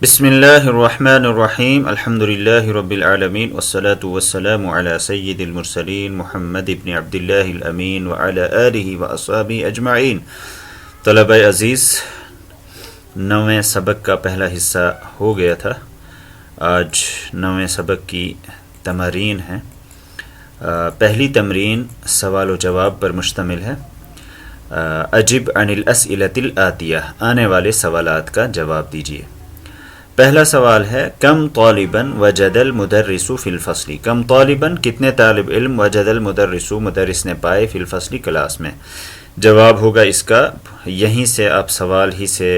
بسم اللہ الرحمن الرحیم الحمد للہ رب العالمین والصلاة والسلام علی سید المرسلین محمد ابن عبداللہ الامین وعلی آلہ واصحابہ اجمعین۔ طلبہ عزیز، 9ویں سبق کا پہلا حصہ ہو گیا تھا۔ آج 9ویں سبق کی تمارین ہیں۔ پہلی تمرین سوال و جواب پر مشتمل ہے۔ اجب عن الاسئلۃ الآتیہ، آنے والے سوالات کا جواب دیجیے۔ پہلا سوال ہے کم طالباً وجد المدرس فی الفصل، کم طالباً کتنے طالب علم وجد المدرس مدرس نے پائے فی الفصل کلاس میں۔ جواب ہوگا اس کا، یہیں سے آپ سوال ہی سے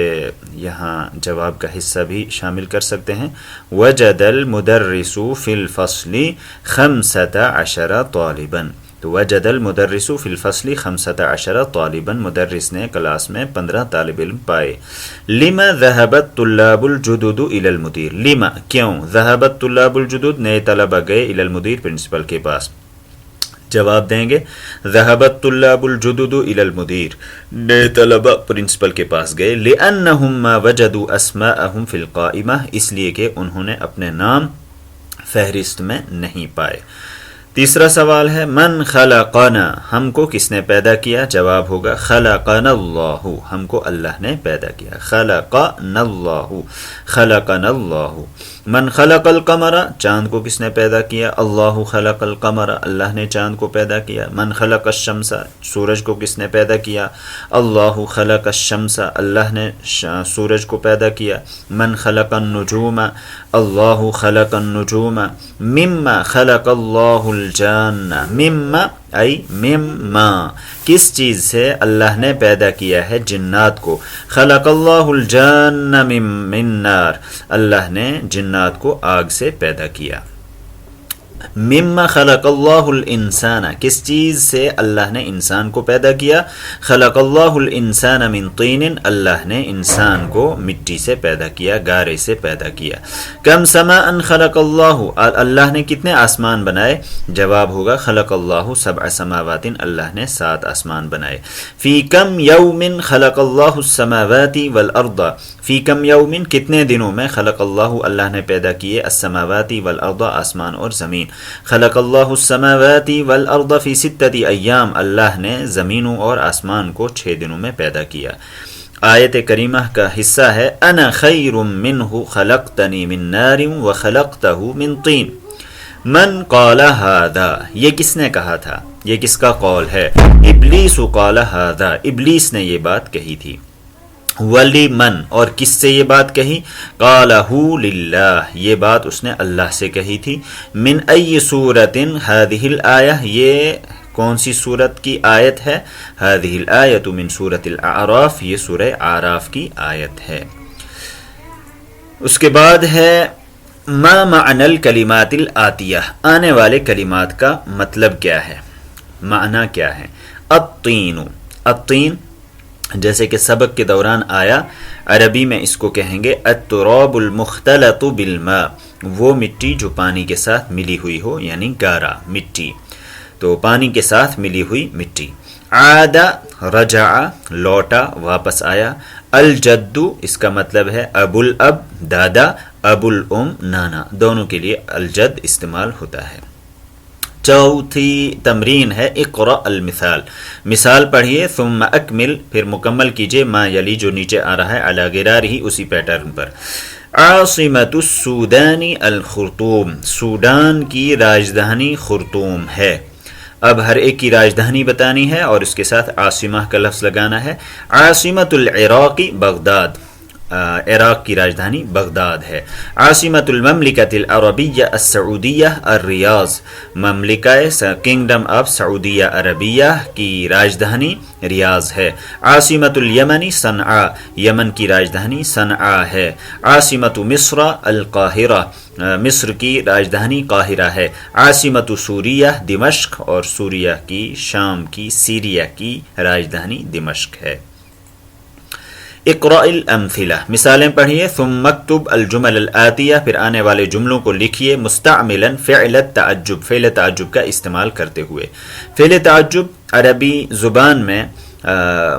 یہاں جواب کا حصہ بھی شامل کر سکتے ہیں۔ وجد المدرس فی الفصل 15 طالباً، تو وجد المدرس فی الفصل 15 طالباً، مدرس نے کلاس میں 15 طالب علم پائے۔ لما ذهبت طلاب الجدد الى المدیر، لما کیوں، ذهبت طلاب الجدد نئے طلبہ گئے الى المدیر پرنسپل کے پاس۔ جواب دیں گے ذهبت طلاب الجدد الى المدیر، نئے طلبہ پرنسپل کے پاس گئے۔ لانهم ما وجدوا اسماءهم في القائمہ، اس لیے کہ انہوں نے اپنے نام فہرست میں نہیں پائے۔ تیسرا سوال ہے من خلقنا، ہم کو کس نے پیدا کیا؟ جواب ہوگا خلقنا اللہ، ہم کو اللہ نے پیدا کیا۔ خلقنا اللہ، خلقنا اللہ۔ من خلق القمر، چاند کو کس نے پیدا کیا؟ اللہ خلق القمر، اللہ نے چاند کو پیدا کیا۔ من خلق الشمس، سورج کو کس نے پیدا کیا؟ اللہ خلق الشمس، اللہ نے سورج کو پیدا کیا۔ من خلق النجوم، اللہ خلق النجوم۔ مما خلق اللہ الجان، مما ای مما، کس چیز سے اللہ نے پیدا کیا ہے جنات کو؟ خلق اللہ الجان من نار، اللہ نے جنات کو آگ سے پیدا کیا۔ مما خلق اللہ الانسان، کس چیز سے اللہ نے انسان کو پیدا کیا؟ خلق اللہ الانسان من طین، اللہ نے انسان کو مٹی سے پیدا کیا، گارے سے پیدا کیا۔ کم سماء خلق اللہ، اللہ نے کتنے آسمان بنائے؟ جواب ہوگا خلق اللہ 7 سماوات، اللہ نے 7 آسمان بنائے۔ فی کم یوم خلق اللہ السماوات والارض، فی کم یوم کتنے دنوں میں خلق اللہ، اللہ نے پیدا کیے السماوات والارض، آسمان اور زمین۔ خلق اللہ السماوات والارض فی 6 ایام، اللہ نے زمینوں اور آسمان کو 6 دنوں میں پیدا کیا۔ آیت کریمہ کا حصہ ہے انا خیر منہ خلقتنی من نار وخلقتہ من طین۔ من قال ھذا، یہ کس نے کہا تھا؟ یہ کس کا قول ہے؟ ابلیس قال ھذا، ابلیس نے یہ بات کہی تھی۔ ولی من، اور کس سے یہ بات کہی؟ قالہ للہ، یہ بات اس نے اللہ سے کہی تھی۔ من ای سورۃ ہذہ الآیہ، یہ کون سی سورت کی آیت ہے؟ ہذہ الآیۃ من سورۃ الاعراف، یہ سورہ اعراف کی آیت ہے۔ اس کے بعد ہے ما معنی الکلمات الآتیہ، آنے والے کلمات کا مطلب کیا ہے، معنی کیا ہے؟ الطین، الطین جیسے کہ سبق کے دوران آیا، عربی میں اس کو کہیں گے التراب المختلط بالماء، وہ مٹی جو پانی کے ساتھ ملی ہوئی ہو، یعنی گارا مٹی، تو پانی کے ساتھ ملی ہوئی مٹی۔ عاد رجع، لوٹا، واپس آیا۔ الجد، اس کا مطلب ہے ابو الاب دادا، ابو الام نانا، دونوں کے لیے الجد استعمال ہوتا ہے۔ چوتھی تمرین ہے اقرأ المثال، مثال پڑھیے، ثم اکمل، پھر مکمل کیجئے، ما یلی جو نیچے آ رہا ہے، علی غرارہ، اسی پیٹرن پر۔ عاصمۃ السودان الخرطوم، سوڈان کی راجدھانی خرطوم ہے۔ اب ہر ایک کی راجدھانی بتانی ہے اور اس کے ساتھ عاصمہ کا لفظ لگانا ہے۔ عاصمۃ العراق بغداد، عراق کی راجدھانی بغداد ہے۔ عاصمۃ المملکۃ العربیہ السعودیہ الریاض، مملکہ کنگڈم آف سعودیہ عربیہ کی راجدھانی ریاض ہے۔ عاصمۃ الیمن صنعاء، یمن کی راجدھانی صنعاء ہے۔ عاصمۃ مصر القاہرہ، مصر کی راجدھانی قاہرہ ہے۔ عاصمۃ سوریہ دمشق، اور سوریہ کی، شام کی، سیریا کی راجدھانی دمشق ہے۔ اقرأ الامثلہ، مثالیں پڑھیے، ثم اکتب الجمل الآتیہ، پھر آنے والے جملوں کو لکھیے، مستعملا فعل التعجب، فعل تعجب کا استعمال کرتے ہوئے۔ فعل تعجب عربی زبان میں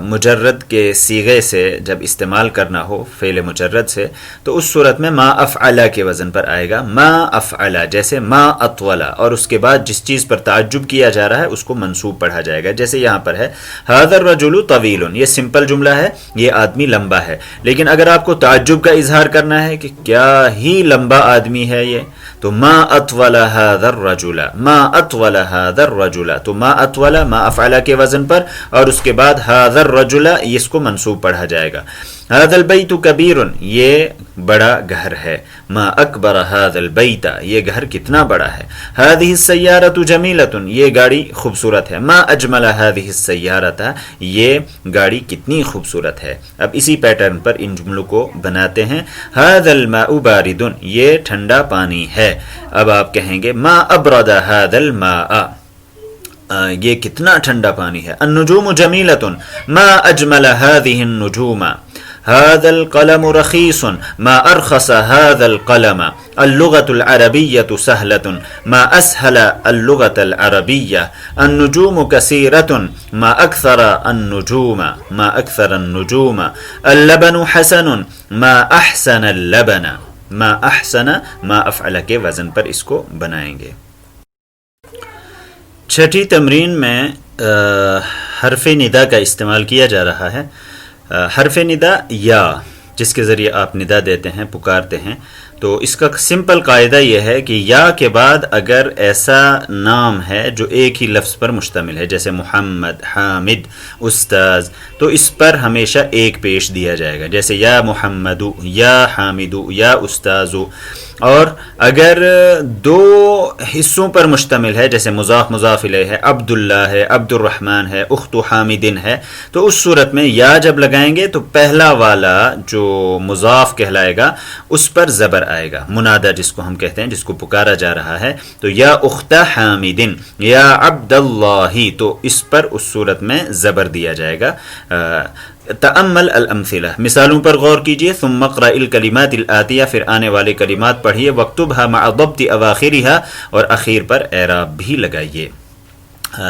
مجرد کے صیغے سے جب استعمال کرنا ہو فعل مجرد سے تو اس صورت میں ما افعل کے وزن پر آئے گا. ما افعل جیسے ما اطول، اور اس کے بعد جس چیز پر تعجب کیا جا رہا ہے اس کو منصوب پڑھا جائے گا. جیسے یہاں پر ہے ھذا الرجل طویل، یہ سمپل جملہ ہے، یہ آدمی لمبا ہے. لیکن اگر آپ کو تعجب کا اظہار کرنا ہے کہ کیا ہی لمبا آدمی ہے یہ، تو ما اطول ھذا الرجل، ما اطول ھذا الرجل، تو ما اطول ما افعل کے وزن پر، اور اس کے بعد ھذا الرجل اس کو منصوب پڑھا جائے گا. ھذا البیت کبیر، یہ بڑا گھر ہے. ما اکبر ھذا البیت، یہ گھر کتنا بڑا ہے. ھذہ السیارۃ جمیلۃ، یہ گاڑی خوبصورت ہے. ما اجمل ھذہ السیارۃ، یہ گاڑی کتنی خوبصورت ہے. اب اسی پیٹرن پر ان جملوں کو بناتے ہیں. ھذا الماء بارد، یہ ٹھنڈا پانی ہے. اب آپ کہیں گے ما ابرد ھذا الماء، یہ کتنا ٹھنڈا پانی ہے. النجوم جمیلۃ، ما اجمل ھذہ النجوم. ھذا القلم رخیص، ما ارخص ھذا القلم. اللغة العربية سهلة، ما أسهل اللغة العربية. النجوم كثيرة، ما أكثر النجوم، ما أكثر النجوم. اللبن حسن، ما أحسن اللبن. ما أحسن ما أفعل کے وزن پر اس کو بنائیں گے. چھٹی تمرین میں حرف ندا کا استعمال کیا جا رہا ہے. حرف ندا یا، جس کے ذریعے آپ ندا دیتے ہیں، پکارتے ہیں. تو اس کا سمپل قاعدہ یہ ہے کہ یا کے بعد اگر ایسا نام ہے جو ایک ہی لفظ پر مشتمل ہے، جیسے محمد، حامد، استاذ، تو اس پر ہمیشہ ایک پیش دیا جائے گا. جیسے یا محمد، یا حامد، یا استاذ. اور اگر دو حصوں پر مشتمل ہے، جیسے مضاف مضاف الیہ ہے، عبداللہ ہے، عبد الرحمن ہے، اخت حامدن ہے، تو اس صورت میں یا جب لگائیں گے تو پہلا والا جو مضاف کہلائے گا اس پر زبر آئے گا. منادہ جس کو ہم کہتے ہیں، جس کو پکارا جا رہا ہے، تو یا اخت حامدن، یا عبد اللہ، تو اس پر اس صورت میں زبر دیا جائے گا. تأمل الامثلہ، مثالوں پر غور کیجئے. ثم اقرأ الکلمات الآتیہ، پھر آنے والے کلمات پڑھیے. واکتبها مع ضبط اواخرها، اور اخیر پر اعراب بھی لگائیے.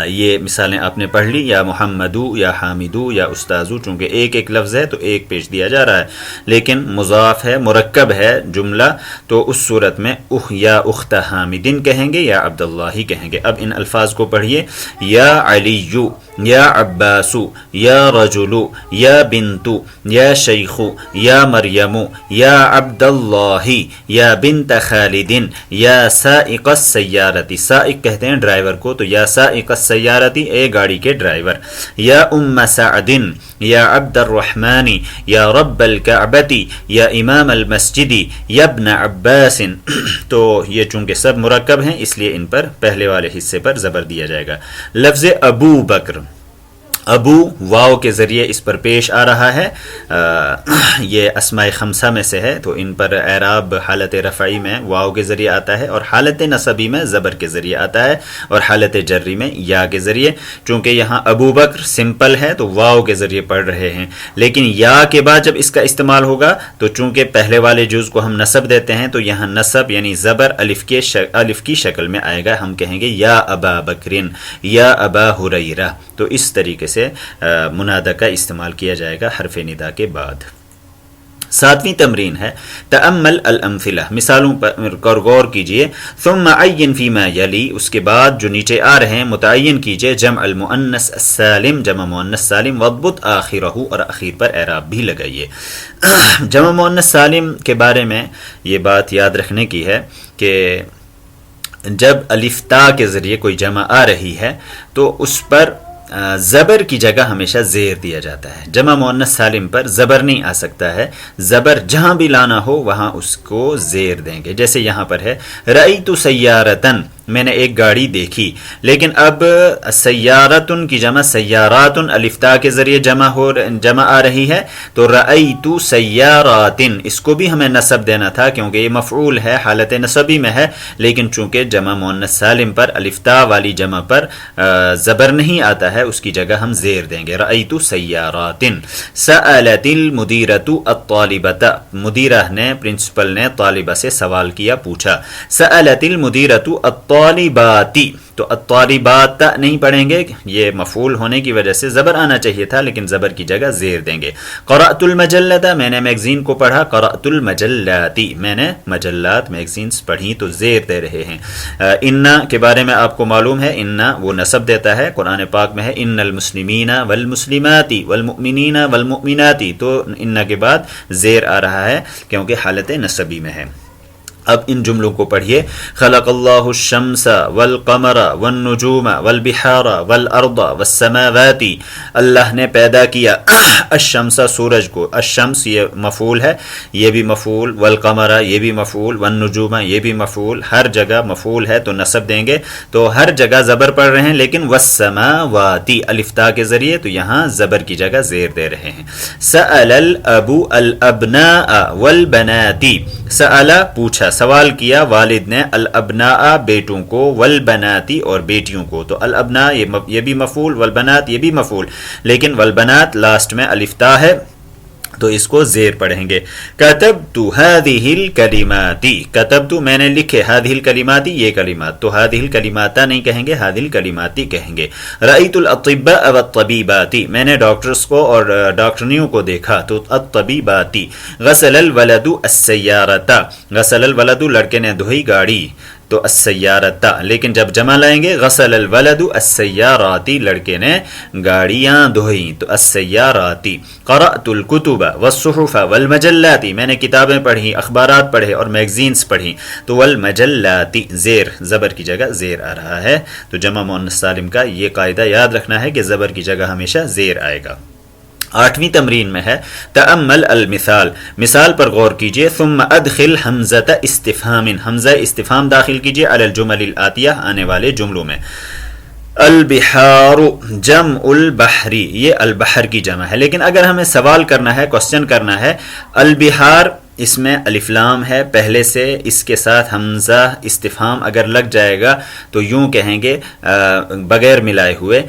یہ مثالیں آپ نے پڑھ لی. یا محمدو، یا حامدو، یا استاذو، چونکہ ایک ایک لفظ ہے تو ایک پیش دیا جا رہا ہے. لیکن مضاف ہے، مرکب ہے جملہ، تو اس صورت میں یا اخت حامدن کہیں گے، یا عبداللہ کہیں گے. اب ان الفاظ کو پڑھیے. یا علیو، یا عباسو، یا رجلو، یا بنتو، یا شیخو، یا مریم، یا عبداللہ، یا بنت خالدن، یا سائق السیارت. سائق کہتے ہیں ڈرائیور کو، تو یا سائق السیارتی، اے گاڑی کے ڈرائیور. یا ام سعدن، یا عبد الرحمن، یا رب الکعبتی، یا امام المسجدی، یا ابن عباس. تو یہ چونکہ سب مرکب ہیں اس لیے ان پر پہلے والے حصے پر زبر دیا جائے گا. لفظ ابو بکر، ابو واو کے ذریعے اس پر پیش آ رہا ہے. یہ اسماء خمسہ میں سے ہے، تو ان پر اعراب حالت رفعی میں واو کے ذریعے آتا ہے، اور حالت نصبی میں زبر کے ذریعے آتا ہے، اور حالت جری میں یا کے ذریعے. چونکہ یہاں ابو بکر سمپل ہے تو واو کے ذریعے پڑھ رہے ہیں. لیکن یا کے بعد جب اس کا استعمال ہوگا تو چونکہ پہلے والے جز کو ہم نصب دیتے ہیں، تو یہاں نصب یعنی زبر الف کی شکل میں آئے گا. ہم کہیں گے یا ابا بکرن، یا ابا ہریرہ. تو اس طریقے سے منادہ کا استعمال کیا جائے گا حرف ندا کے بعد. ساتویں تمرین ہے تأمل الامثلہ، مثالوں پر غور کیجئے. ثم عین فیما یلی، اس کے بعد جو نیچے آ رہے ہیں متعین کیجئے. جمع المؤنث السالم، جمع مؤنث سالم. واضبط آخرہ، اور اخیر پر اعراب بھی لگائیے. جمع مؤنث سالم کے بارے میں یہ بات یاد رکھنے کی ہے کہ جب الف تا کے ذریعے کوئی جمع آ رہی ہے تو اس پر زبر کی جگہ ہمیشہ زیر دیا جاتا ہے. جمع مؤنث سالم پر زبر نہیں آ سکتا ہے. زبر جہاں بھی لانا ہو وہاں اس کو زیر دیں گے. جیسے یہاں پر ہے رأیت سیارتن، میں نے ایک گاڑی دیکھی. لیکن اب سیارتن کی جمع سیاراتن الف تا کے ذریعے جمع آ رہی ہے، تو رأیت سیاراتن اس کو بھی ہمیں نصب دینا تھا کیونکہ یہ مفعول ہے، حالت نصبی میں ہے. لیکن چونکہ جمع مؤنث سالم پر الف تا والی جمع پر زبر نہیں آتا ہے، اس کی جگہ ہم زیر دیں گے. رأیت سیاراتن. سألت المدیرۃ الطالبۃ، مدیرہ نے، پرنسپل نے طالبہ سے سوال کیا، پوچھا. سألت المدیرۃ الطالبۃ الطالباتی، تو الطالبات نہیں پڑھیں گے، یہ مفعول ہونے کی وجہ سے زبر آنا چاہیے تھا، لیکن زبر کی جگہ زیر دیں گے. قرأت المجلۃ، میں نے میگزین کو پڑھا. قرأت المجلاتی، میں نے مجلات میگزینز پڑھی، تو زیر دے رہے ہیں. انا کے بارے میں آپ کو معلوم ہے، انا وہ نسب دیتا ہے، قرآن پاک میں ہے ان المسلمین والمسلمات والمؤمنین والمؤمنات، تو انا کے بعد زیر آ رہا ہے کیونکہ حالت نسبی میں ہے. اب ان جملوں کو پڑھیے. خلق اللہ الشمس والقمر والنجوم والبحار والارض والسماوات، اللہ نے پیدا کیا الشمس سورج کو. الشمس یہ مفعول ہے، یہ بھی مفعول، والقمر یہ بھی مفعول، والنجوم یہ بھی مفعول، ہر جگہ مفعول ہے تو نصب دیں گے. تو ہر جگہ زبر پڑھ رہے ہیں، لیکن والسماوات الف تا کے ذریعے، تو یہاں زبر کی جگہ زیر دے رہے ہیں. سأل الاب الابناء والبنات، سأل پوچھا، سوال کیا والد نے، الابناء بیٹوں کو، والبناتی اور بیٹیوں کو. تو الابناء یہ بھی مفعول، والبنات یہ بھی مفعول، لیکن والبنات لاسٹ میں الف تا ہے تو اس کو زیر پڑھیں گے. کتبت هذه الکلمات، کتبت میں نے لکھے، هذه الکلمات یہ کلمات، تو هذه الکلمات نہیں کہیں گے، هذه الکلمات کہیں گے. رأیت الاطباء والطبیبات، میں نے ڈاکٹرز کو اور ڈاکٹرنیوں کو دیکھا، تو الطبیبات. غسل الولد السیارۃ، غسل الولد لڑکے نے دھوئی گاڑی، تو السیارۃ، لیکن جب جمع لائیں گے غسل الولد السیارات، لڑکے نے گاڑیاں دھوئیں، تو السیارات. قرأت الکتب والصحف والمجلات، میں نے کتابیں پڑھی، اخبارات پڑھے اور میگزینز پڑھی، تو والمجلات زیر، زبر کی جگہ زیر آ رہا ہے. تو جمع مؤنث سالم کا یہ قاعدہ یاد رکھنا ہے کہ زبر کی جگہ ہمیشہ زیر آئے گا. 8ویں تمرین میں ہے تأمل المثال، مثال پر غور کیجئے. ثم ادخل حمزۃ استفہام، حمزہ استفہام داخل کیجئے علی الجمل الآتیہ، آنے والے جملوں میں. البحار جمع البحری، یہ البحر کی جمع ہے، لیکن اگر ہمیں سوال کرنا ہے، کوسچن کرنا ہے، البحار اس میں الف لام ہے پہلے سے، اس کے ساتھ حمزہ استفہام اگر لگ جائے گا تو یوں کہیں گے بغیر ملائے ہوئے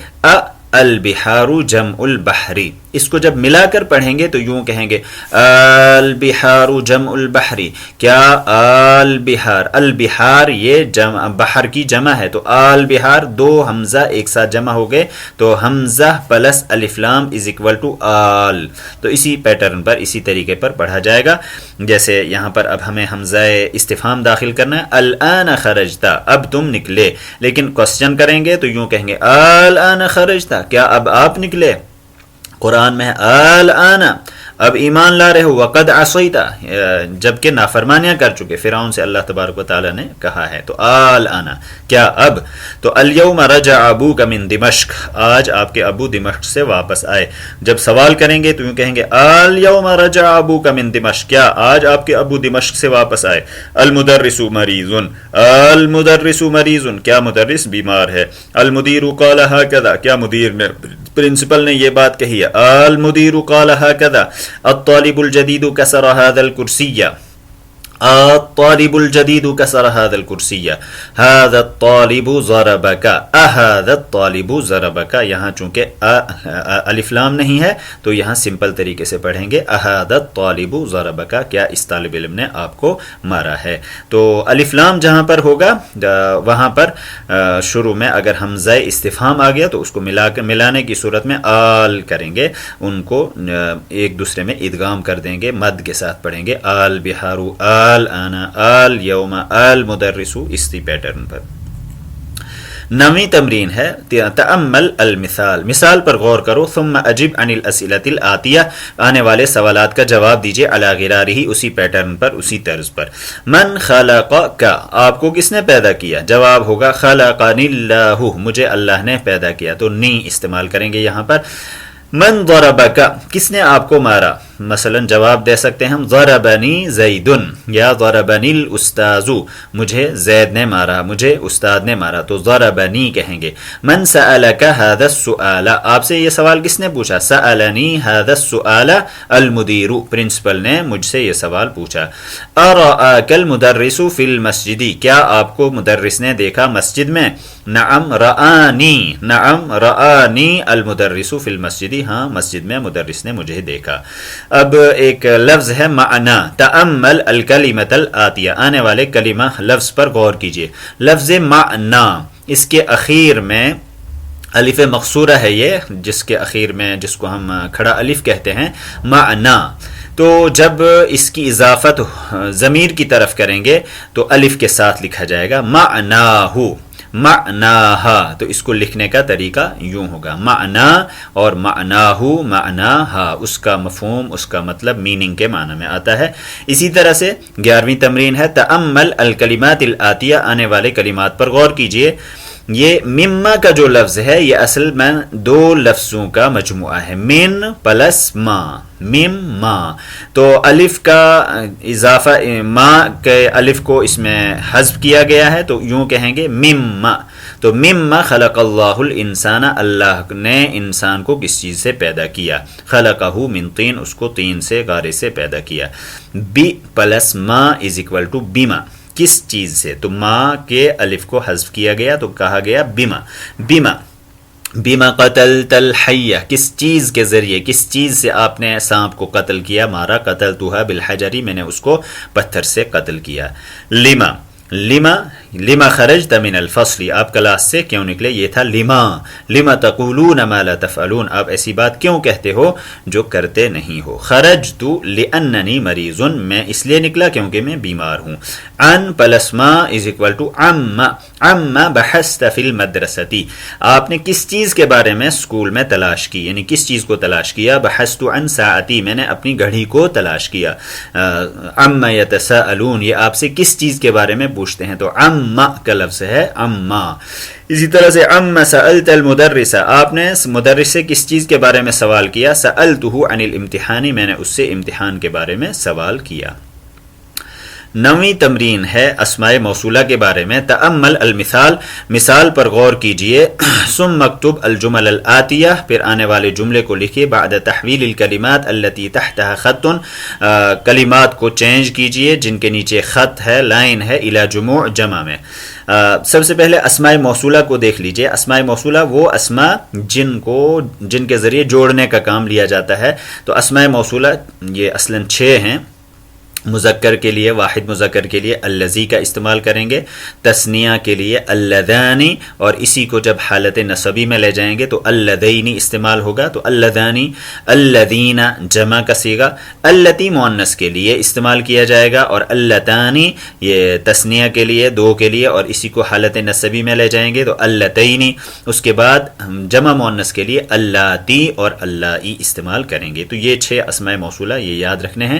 البحار جمع البحری. اس کو جب ملا کر پڑھیں گے تو یوں کہیں گے البحار جمع البحری. کیا البحار، البحار یہ جمع بحر کی جمع ہے، تو البحار دو حمزہ ایک ساتھ جمع ہو گئے، تو حمزہ پلس الف لام از اکول ٹو آل. تو اسی پیٹرن پر، اسی طریقے پر پڑھا جائے گا. جیسے یہاں پر اب ہمیں حمزہ استفہام داخل کرنا ہے، الان خرجتا، اب تم نکلے، لیکن کوسچن کریں گے تو یوں کہیں گے الان خرجتا، کیا اب آپ نکلے. قرآن میں الان، اب ایمان لا رہے ہو، وقد عصیتا، جبکہ نافرمانیاں کر چکے فرعون سے، اللہ تبارک و تعالی نے کہا ہے. تو الان کیا اب. تو الیوم رجع ابوک من دمشق، آج آپ کے ابو دمشق سے واپس آئے. جب سوال کریں گے تو یوں کہیں گے الیوم رجع ابوک من دمشق، کیا آج آپ کے ابو دمشق سے واپس آئے. المدرس مریض، المدرس مریض، کیا مدرس بیمار ہے. المدیر قال هكذا، کیا مدیر نے، پرنسپل نے یہ بات کہی ہے. المدیر قال هكذا. الطالب الجدید کسر هذا الكرسي، الطالب الجدید کسر هذا الكرسي. هذا الطالب ضربك، هذا الطالب ضربك. یہاں چونکہ الف لام نہیں ہے تو یہاں سمپل طریقے سے پڑھیں گے هذا الطالب ضربك، کیا اس طالب علم نے آپ کو مارا ہے. تو الف لام جہاں پر ہوگا وہاں پر شروع میں اگر حمزہ استفہام آ گیا تو اس کو ملانے کی صورت میں آل کریں گے، ان کو ایک دوسرے میں ادغام کر دیں گے، مد کے ساتھ پڑھیں گے البحار الان الیوم المدرس، اسی پیٹرن پر. 9ویں تمرین ہے تأمل المثال، مثال پر غور کرو. ثم اجب عن الاسئلة الآتیہ، آنے والے سوالات کا جواب دیجئے علی غرارہ، اسی پیٹرن پر، اسی طرز پر. من خلقک، آپ کو کس نے پیدا کیا. جواب ہوگا خلقنی اللہ، مجھے اللہ نے پیدا کیا، تو نی استعمال کریں گے یہاں پر. من ضربک، کس نے آپ کو مارا. مثلا جواب دے سکتے ہیں ہم ضربنی زید یا ضربنی الاستاذ، مجھے زید نے مارا، مجھے استاد نے مارا، تو ضربنی کہیں گے. من سألک هذا السؤال، آپ سے یہ سوال کس نے پوچھا. سألنی هذا السؤال المدیر، پرنسپل نے مجھ سے یہ سوال پوچھا. ارآک المدرس فی المسجد، کیا آپ کو مدرس نے دیکھا مسجد میں. نعم رآنی، نعم رآنی المدرس فی المسجد، ہاں مسجد میں مدرس نے مجھے دیکھا. اب ایک لفظ ہے معنا، تأمل الکلمۃ الآتیہ، آنے والے کلمہ لفظ پر غور کیجئے. لفظ معنا، اس کے اخیر میں الف مقصورہ ہے، یہ جس کے اخیر میں جس کو ہم کھڑا الف کہتے ہیں، معنا. تو جب اس کی اضافت ضمیر کی طرف کریں گے تو الف کے ساتھ لکھا جائے گا معناہ، معناہا. تو اس کو لکھنے کا طریقہ یوں ہوگا، معنا اور معناہ، معناہا، اس کا مفہوم، اس کا مطلب میننگ کے معنی میں آتا ہے. اسی طرح سے 11ویں تمرین ہے تأمل الکلمات الآتیہ، آنے والے کلمات پر غور کیجئے. یہ مما کا جو لفظ ہے یہ اصل میں دو لفظوں کا مجموعہ ہے، من پلس ما، مما. تو الف کا اضافہ، ما کے الف کو اس میں حذف کیا گیا ہے، تو یوں کہیں گے مما. تو مما خلق اللہ الانسان، اللہ نے انسان کو کس چیز سے پیدا کیا، خلقہ من طین، اس کو طین سے، غارے سے پیدا کیا. بی پلس ما از اکول ٹو بیما، کس چیز سے؟ تو ما کے الف کو حذف کیا گیا تو کہا گیا بیما. بیما، بیما قتلت الحیہ، کس چیز کے ذریعے، کس چیز سے آپ نے سانپ کو قتل کیا، مارا. قتلتھا بالحجر، میں نے اس کو پتھر سے قتل کیا. لما، لما، لما خرجت من الفصل، آپ کلاس سے کیوں نکلے، یہ تھا لما. لما تقولون ما لا تفعلون، آپ ایسی بات کیوں کہتے ہو جو کرتے نہیں ہو. خرجت لاننی مریض، میں اس لیے نکلا کیونکہ میں بیمار ہوں. عن پلس ما از اکول ٹو عما، عما بحثت فی المدرستی، آپ نے کس چیز کے بارے میں اسکول میں تلاش کی، یعنی کس چیز کو تلاش کیا. بحثت عن ساعتی، میں نے اپنی گھڑی کو تلاش کیا. عما یتساءلون، یہ آپ سے کس چیز کے بارے میں پوچھتے ہیں، تو عما کا لفظ ہے عما. اسی طرح سے عما سألت المدرس، آپ نے مدرس سے کس چیز کے بارے میں سوال کیا. سألتہ عن الامتحان، میں نے اس سے امتحان کے بارے میں سوال کیا. 9ویں تمرین ہے اسماء موصولہ کے بارے میں. تأمل المثال، مثال پر غور کیجئے. ثم مکتوب الجمل الآتیہ، پھر آنے والے جملے کو لکھیے. بعد تحویل الکلمات التي تحتها خط، کلمات کو چینج کیجئے جن کے نیچے خط ہے، لائن ہے، الی جموع، جمع میں. سب سے پہلے اسماء موصولہ کو دیکھ لیجئے. اسماء موصولہ وہ اسماء جن کے ذریعے جوڑنے کا کام لیا جاتا ہے. تو اسماء موصولہ یہ اصلاً 6 ہیں. مذکر کے لیے، واحد مذکر کے لیے الذی کا استعمال کریں گے. تثنیہ کے لیے اللذانی، اور اسی کو جب حالت نصبی میں لے جائیں گے تو اللذینی استعمال ہوگا. تو اللذانی، الذین جمع کا صیغہ. اللتی مؤنث کے لیے استعمال کیا جائے گا، اور اللتانی یہ تثنیہ کے لیے، دو کے لیے، اور اسی کو حالت نصبی میں لے جائیں گے تو اللتینی. اس کے بعد جمع مؤنث کے لیے اللاتی اور اللائی استعمال کریں گے. تو یہ 6 اسماء موصولہ، یہ یاد رکھنے ہیں.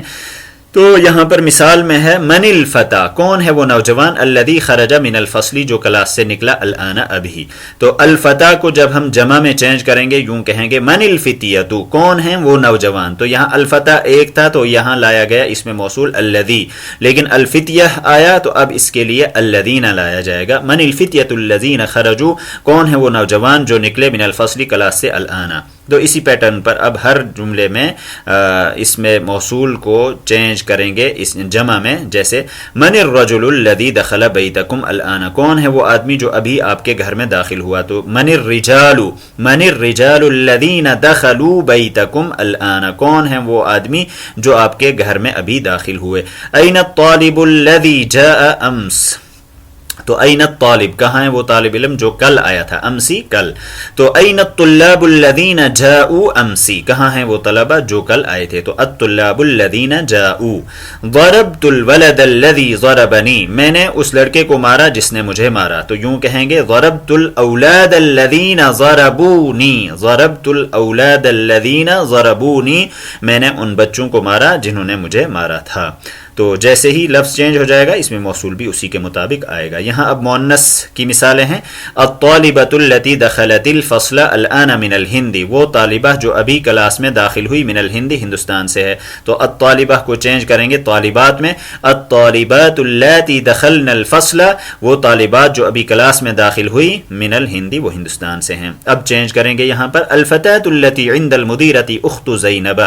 تو یہاں پر مثال میں ہے من الفتى، کون ہے وہ نوجوان، الذي خرج من الفصل، جو کلاس سے نکلا، الآن ابھی. تو الفتى کو جب ہم جمع میں چینج کریں گے یوں کہیں گے من الفتية، کون ہیں وہ نوجوان. تو یہاں الفتى ایک تھا تو یہاں لایا گیا اس میں موصول الذي، لیکن الفتية آیا تو اب اس کے لیے الذين لایا جائے گا. من الفتية الذين خرجوا، کون ہے وہ نوجوان جو نکلے من الفصل کلاس سے، الآن. تو اسی پیٹرن پر اب ہر جملے میں اس میں موصول کو چینج کریں گے اس جمع میں. جیسے من الرجل الذي دخل بیتکم الآن، کون ہے وہ آدمی جو ابھی آپ کے گھر میں داخل ہوا. تو من الرجال، من الرجال الذين دخلوا بیتکم الآن، کون ہے وہ آدمی جو آپ کے گھر میں ابھی داخل ہوئے. این الطالب الذي جاء امس، تو این الطالب، کہاں ہے وہ طالب علم جو کل آیا تھا، امسی کل. تو این الطلاب الذین جاؤوا امسی، کہاں ہیں وہ طلبہ جو کل آئے تھے. تو الطلاب الذین جاؤوا. ضربت الولد الذی ضربنی، میں نے اس لڑکے کو مارا جس نے مجھے مارا. تو یوں کہیں گے ضربت الاولاد الذین ضربونی، ضربت الاولاد الذین ضربونی، میں نے ان بچوں کو مارا جنہوں نے مجھے مارا تھا. تو جیسے ہی لفظ چینج ہو جائے گا اس میں موصول بھی اسی کے مطابق آئے گا. یہاں اب مؤنث کی مثالیں ہیں. الطالبۃ التی دخلت الفصل الآن من الہند، وہ طالبہ جو ابھی کلاس میں داخل ہوئی، من الہند ہندوستان سے ہے. تو الطالبہ کو چینج کریں گے طالبات میں. الطالبات اللاتی دخلن الفصل، وہ طالبات جو ابھی کلاس میں داخل ہوئی، من الہند، وہ ہندوستان سے ہیں. اب چینج کریں گے یہاں پر الفتاة التی عند المدیرۃ اخت زینب،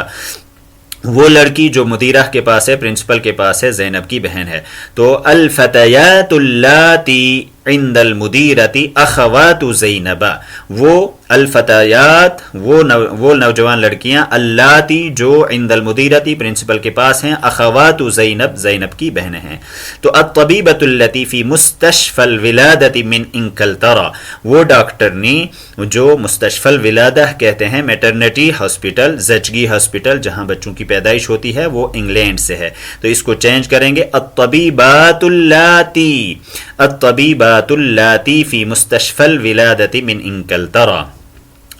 وہ لڑکی جو مدیرہ کے پاس ہے، پرنسپل کے پاس ہے، زینب کی بہن ہے. تو الفتیات اللاتی عند المدیرتی اخوات زینب، وہ الفتیات وہ نوجوان لڑکیاں، اللاتی جو عند المدیرتی پرنسپل کے پاس ہیں، اخوات زینب زینب کی بہنیں ہیں. تو الطبیبۃ التی فی مستشفی الولادۃ من انگلترا، وہ ڈاکٹرنی جو مستشفی الولادہ کہتے ہیں میٹرنٹی ہاسپٹل، زچگی ہاسپٹل جہاں بچوں کی پیدائش ہوتی ہے، وہ انگلینڈ سے ہے. تو اس کو چینج کریں گے الطبیبات اللاتی، الطبیبات اللاتی فی مستشفی الولادۃ من انگلترا.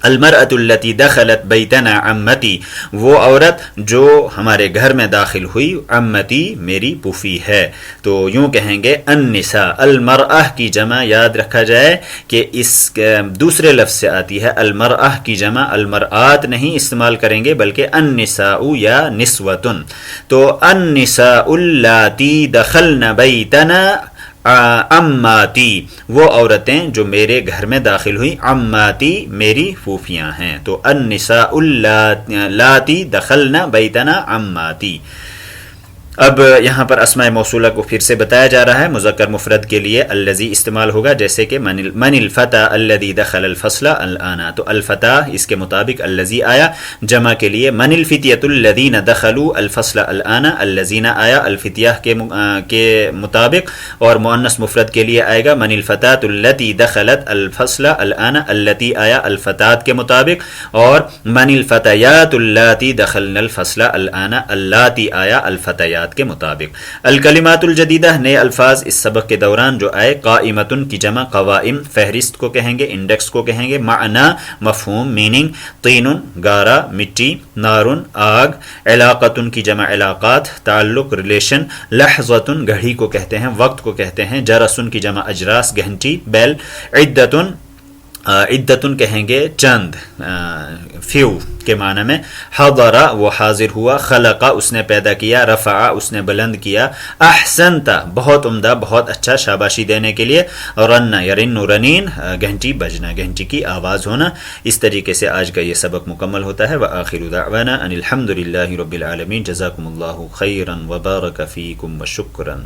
المرأة التي دخلت بیتنا عمتی، وہ عورت جو ہمارے گھر میں داخل ہوئی، عمتی میری پوفی ہے. تو یوں کہیں گے النساء، المرأہ کی جمع یاد رکھا جائے کہ اس دوسرے لفظ سے آتی ہے. المرأہ کی جمع المرآت نہیں استعمال کریں گے بلکہ النساء یا نسوۃ. تو النساء اللاتی دخلن بیتنا عماتی، وہ عورتیں جو میرے گھر میں داخل ہوئی، عماتی میری پھوپھیاں ہیں. تو النساء اللاتی دخلن بیتنا عماتی. اب یہاں پر اسماء موصولہ کو پھر سے بتایا جا رہا ہے. مذکر مفرد کے لیے الذی استعمال ہوگا، جیسے کہ من الفتى الذی دخل الفصل الآن. تو الفتى اس کے مطابق الذی آیا. جمع کے لیے من الفتیۃ الذین دخلوا الفصل الآن، الذین آیا الفتیہ کے مطابق. اور مؤنث مفرد کے لیے آئے گا من الفتاة التی دخلت الفصل الآن، التی آیا الفتات کے مطابق. اور من الفتیات اللاتی دخلن الفصل الآن، اللاتی آیا الفتیات کے مطابق. الکلمات الجدیدہ، نئے الفاظ اس سبق کے دوران جو آئے. قائمتن کی جمع قوائم، فہرست کو کہیں گے، انڈیکس کو کہیں گے. معنی مفہوم میننگ. طین گارا مٹی. نارن آگ. علاقتن کی جمع علاقات تعلق ریلیشن. لحظتن گھڑی کو کہتے ہیں، وقت کو کہتے ہیں. جرسن کی جمع اجراس گھنٹی بیل. عدتن، عدتن کہیں گے چند، فیو کے معنی میں. حضر وہ حاضر ہوا. خلق اس نے پیدا کیا. رفع اس نے بلند کیا. احسنت بہت عمدہ، بہت اچھا، شاباشی دینے کے لیے. رن یرن رنین گھنٹی بجنا، گھنٹی کی آواز ہونا. اس طریقے سے آج کا یہ سبق مکمل ہوتا ہے. وآخر دعوانا ان الحمد للہ رب العالمین. جزاکم اللہ خیرا وبارک فیکم وشکرا.